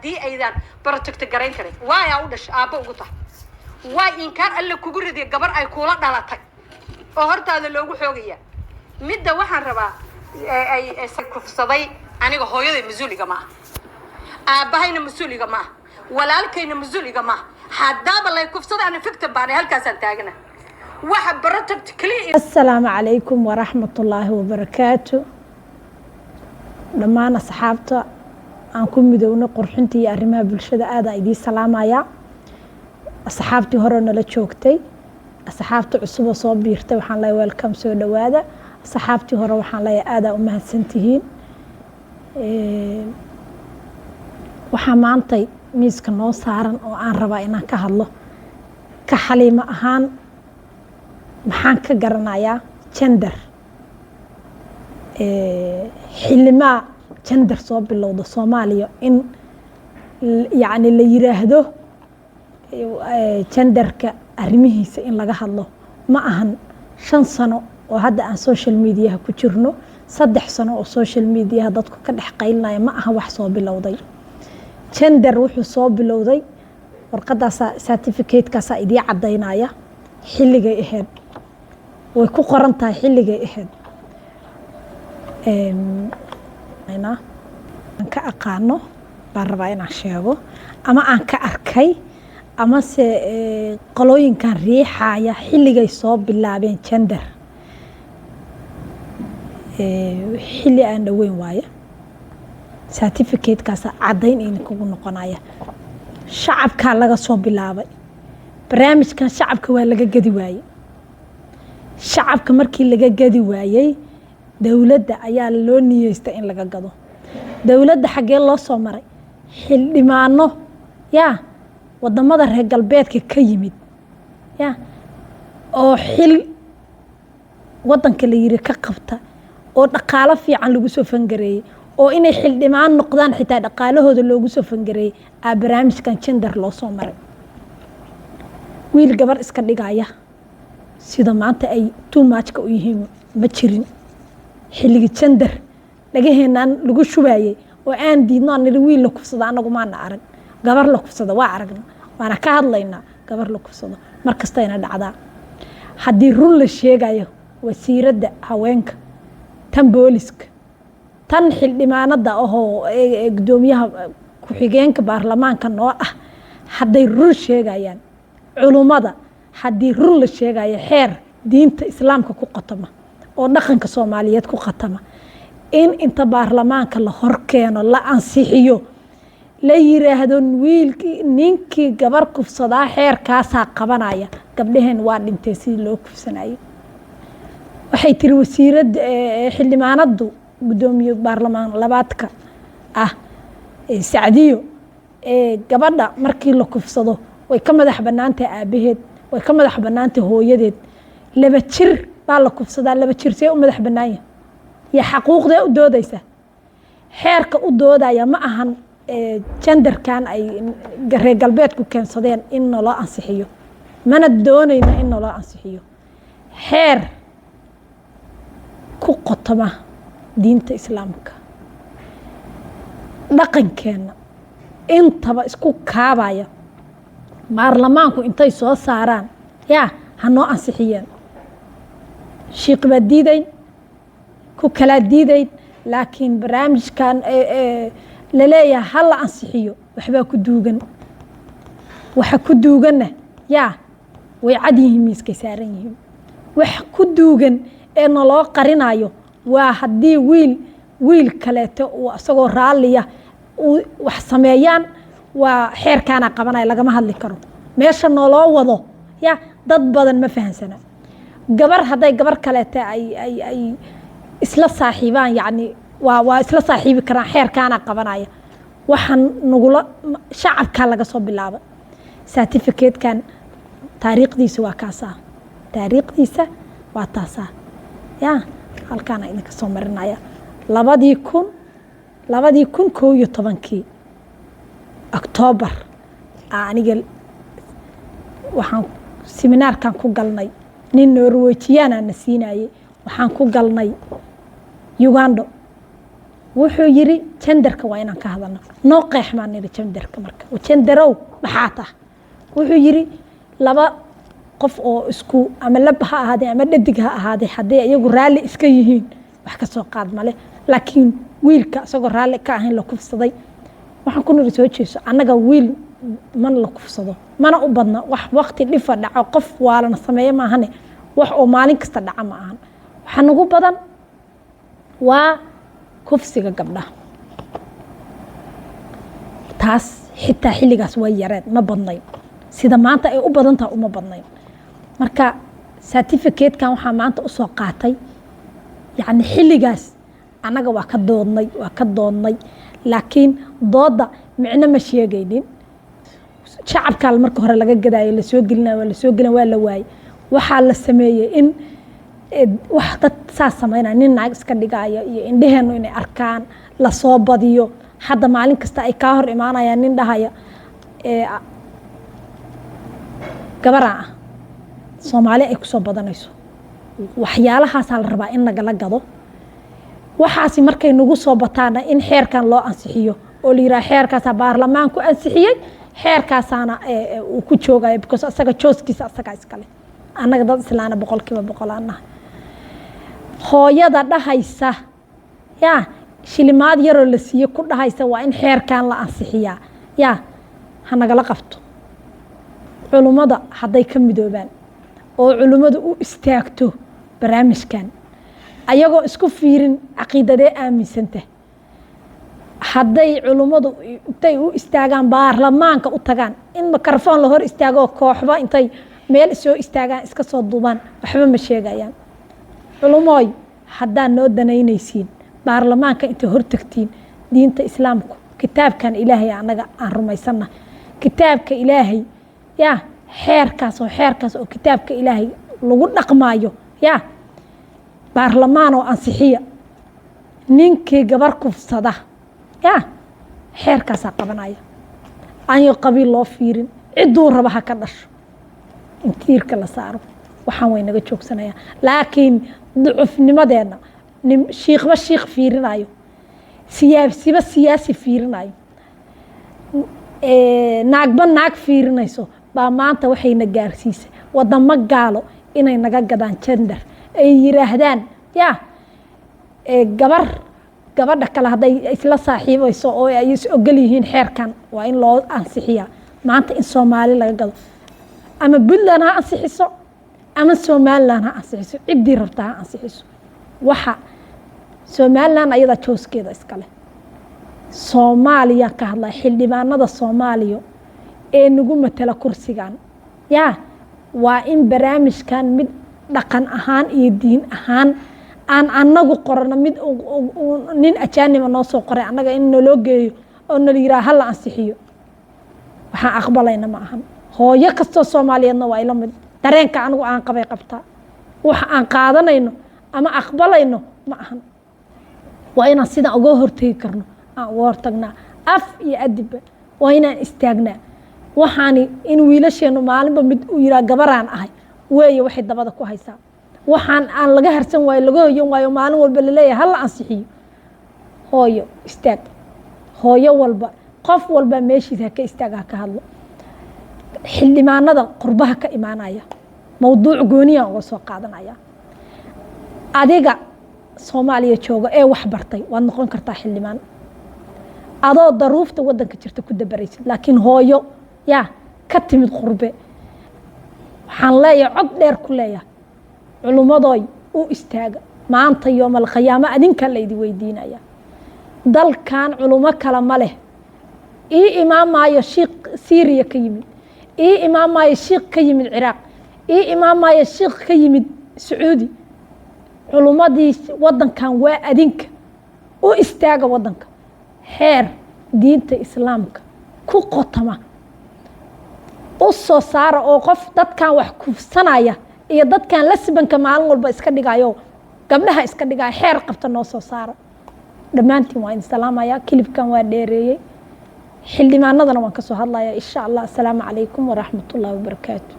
haddii aydan protect garayn karin waa yaa u dhash aabba ugu tahay waa inkaan alla kugu riday gabar ay kula dhalatay oo hortaada loogu xoogaya midda waxaan rabaa ay kufsaday aniga hooyaday masuuliga ma aabahayna masuuliga ma walaalkayna masuuliga ma hadaba lay kufsaday ana fikta baan halkaas aan taagana waxa protect clear. Assalaamu calaykum waraxmatullaahi wabarakaatu dhammaan asxaabta aan ku midowno qurxinta iyo arrimaha bulshada aad ay idin salaamaya asxaabtii hore nala joogtay asxaabta cusub oo soo biirtay waxaan leeyahay welcome soo dhawaada asxaabtii hore waxaan leeyahay aad u mahadsantihiin waxaa maantay miiska noo saaran oo aan rabaa inaan ka hadlo ka xaliimo ahaan maxaan ka garanayaa gender xilimaa gender soo bilowda Soomaaliya in yani la yiraahdo genderka arrimihiisa in laga hadlo ma ahan 5 sano oo hadda aan social media ku jirno 3 sano oo social media dadku ka dhex qaylinaya ma aha wax soo bilowday gender wuxuu soo bilowday warqadaas certificate-kaas idii cadeynaya xilligay ahayd way ku qoran tahay xilligay ahayd aan ka aqaano baan rabaa inaan sheego ama aan ka arkay ama se qolooyinkan riixaya xilligay soo bilaabeen gender xilli aan dhaweyn waaye certificate-kaas cadeyn in kugu noqonaya shacabka laga soo bilaabay barnaamijkan shacabka waa laga gadi waayay shacabka markii laga gadi waayay dawladda ayaa loo niyeystay in laga gado dawladda xagee loo soo maray xildhibaano yaa wadamada reer galbeedka ka yimid yaa oo xil wadanka la yiri ka qabta oo dhaqaale fiican lagu soo fangareeyay oo inay xildhibaan noqdaan xitaa dhaqaalahooda loogu soo fangareeyay barnaamijkan gender loo soo maray wiil gabar iska dhigaya sida maanta ay too much-ka u yihiin ma jirin xilliga gender laga heenaan lagu shubayay oo aan diidno niri wiil la kufsada anagu maana arag gabar la kufsada waa aragna waana ka hadlaynaa gabar la kufsado markasta ina dhacdaa haddii run la sheegayo wasiiradda haweenka tan booliska tan xildhibaanada ahoo gudoomiyaha ku-xigeenka baarlamaanka noo ah hadday run sheegayaan culumada haddii run la sheegayo xeer diinta islaamka ku qatama oo dhaqanka Soomaaliyeed ku qatama in inta baarlamaanka la horkeeno la ansixiyo la yiraahdo wiilkii ninkii gabar kufsadaa xeerkaasa qabanaya gabdhaheen waa dhintay si loo kufsanayo waxay tiri wasiiradda xildhibaanadu gudoomiye baarlamaan labaadka ah Saacadiyo gabadha markii la kufsado way ka madax banaantay aabaheed way ka madax banaantay hooyadeed laba jir baa la kufsadaa laba jir see u madax banaanya ya xaquuqda u doodaysa xeerka u doodaya ma ahan genderkan ay reer galbeedku keensadeen in loo ansixiyo mana doonayna in loo ansixiyo xeer ku qotoma diinta islaamka dhaqankeena intaba isku kaabaya baarlamaanku intay soo saaraan yaa ha noo ansixiyeen shiiq baa diiday ku kala diiday laakiin barnaamijkan la leeyahay ha la ansixiyo waxbaa ku duugan waxa ku duuganna yaa way cad yihiin miiskay saaran yihiin wax ku duugan ee naloo qarinayo waa haddii wiil kaleeto uu asagoo raalliya wax sameeyaan waa xeerkaana qabanaya lagama hadli karo meesha nooloo wado yaa dad badan ma fahansana gabar hadday gabar kaleeto ay isla saaxiibaan yacni waa isla saaxiibi karaan xeerkaana qabanaya waxaan nagula shacabkaa laga soo bilaabay certificate-kan taariikhdiisa waa kaasaa taariikhdiisa waa taasaa yaa halkaana idinka soo marinaya 2011 October aniga waxaan seminaarkan ku galnay nin Norwegian aan siinayay waxaan ku galnay Uganda wuxuu yiri genderka waa inaan ka hadalno noo qeexmaan niri genderka marka genderow maxaa tahay wuxuu yiri laba qof oo isku ama lab ha ahaadee ama dhadig ha ahaadee haddii iyagu raalli iska yihiin wax ka soo qaad male laakiin wiilka isagoo raalli ka ahayn la kufsaday waxaan ku niri soo jeeso annaga wiil man la kufsado mana u badna wax waqti dhifa dhaco qof waalana sameeyo maahane wax oo maalin kasta dhaca ma ahan waxa nagu badan waa kufsiga gabdhaha taas xitaa xilligaas way yareed ma badnayn sida maanta ay u badan tahay uma badnayn marka certificate-kan waxaa maanta u soo qaatay yacni xilligaas annaga waa ka doodnay laakiin dooda micno ma sheegaynin shacabkaa marka hore laga gadaayo lasoo gelina waa la waayey waxaa la sameeyey in wax dad saas samaynaya nin naag iska dhigaayo iyo indheheenu inay arkaan lasoo badiyo hadda maalin kasta ay kaa hor imaanayaan nin dhahaya gabaraan ah soomaali ay kusoo badanayso waxyaalahaasaa la rabaa in nagala gado waxaasi markay nagu soo bataana in xeerkan loo ansixiyo oo la yiraahdo xeerkaasaa baarlamaanku ansixiyey xeerkaasaana uu ku joogayo because asaga jooskiisa asagaa iskale annaga dad islaana 100% aan nahay hooyada dhahaysa yaa shilimaad yaroo la siiyo ku dhahaysa waa in xeerkan la ansixiyaa yaa ha nagala qabto culummada hadday ka midoobaan oo culummadu u istaagto barnaamijkan ayagoo isku fiirin caqiidadee aaminsanta hadday culummadu intay u istaagaan baarlamaanka u tagaan in mikrafoon la hor istaago kooxba intay meel soo istaagaan iska soo duubaan waxba ma sheegayaan culumooy haddaan noo danaynaysiin baarlamaanka intay hortagtiin diinta islaamku kitaabkan ilaahay annaga aan rumaysana kitaabka ilaahay yaa xeerkaas oo kitaabka ilaahay lagu dhaqmaayo yaa baarlamaan oo ansixiya ninkii gabar kufsada yaa xeerkaasaa qabanaya aanyo qabiil loo fiirin cidduu raba ha ka dhasho in tiirka la saaro waxaan way naga joogsanayaan laakiin ducufnimadeena shiikhba shiikh fiirinayo siyaasiba siyaasi fiirinayo naagba naag fiirinayso baa maanta waxayna gaarsiisay wadamo gaalo inay naga gadaan gender ay yiraahdaan yaa gabadha kale hadday isla saaxiibayso oo ay is ogol yihiin xeerkan waa in loo ansixiyaa maanta in Soomaali laga gado ama Puntland ha ansixiso ama Somaliland ha ansixiso ciddii rabta ha ansixiso waxa Somaliland ayada jooskeeda iskale Soomaaliya ka hadlay xildhibaanada Soomaaliya ee nagu matala kursigan yaa waa in barnaamijkan mid dhaqan ahaan iyo diin ahaan aan anagu qorno mid nin ajaanima noo soo qoray annaga in naloo geeyo oo nala yiraahdo hal ansixiyo waxaan aqbalayna ma ahan hooyo kastoo Soomaaliyeedna waa ila mid dareenka anigu aan qabay qabtaa waxa aan qaadanayno ama aqbalayno ma ahan waa inaan sida uga hortagi karno aan uga hortagnaa af iyo adibba waa inaan istaagnaa waxaani in wiilasheenu maalinba mid u yiraa gabaraan ahay weeye waxay dabada ku haysaa waxaan aan laga harsan waayo laga hoyan waayo maalin walba la leeyahay hal ansixiyo hooyo istaag hooyo walba qof walba meeshiisa ka istaaga ka hadlo xildhibaanada qurbaha ka imaanaya mawduuc gooniya uga soo qaadanaya adiga Soomaaliya jooga ee wax bartay waad noqon kartaa xildhibaan adoo daruufta wadanka jirta ku dabaraysid laakiin hooyo yaa ka timid qurbe waxaan leeyahay cod dheer ku leeyahay culummadooy u istaaga maanta yoomal qiyaama adinka la idin weydiinaya dalkan culumo kala ma leh imaamaayo shiikh Syria ka yimid imaamaayo shiikh ka yimid Ciraaq imaamaayo shiikh ka yimid Sacuudi culumadii wadankan waa adinka u istaaga wadanka xeer diinta islaamka ku qotama u soo saara oo qof dadkan wax kufsanaya iyo dadkan lasbanka maalin walba iska dhigayo gabdhaha iska dhigay xeer qabta noo soo saara dhamaantiin waa in salaamaya kilibkan waa dheereeyay xildhibaanadana waan ka soo hadlayaa insha Allah assalaamu calaykum wa rahmatullahi wa barakaatuh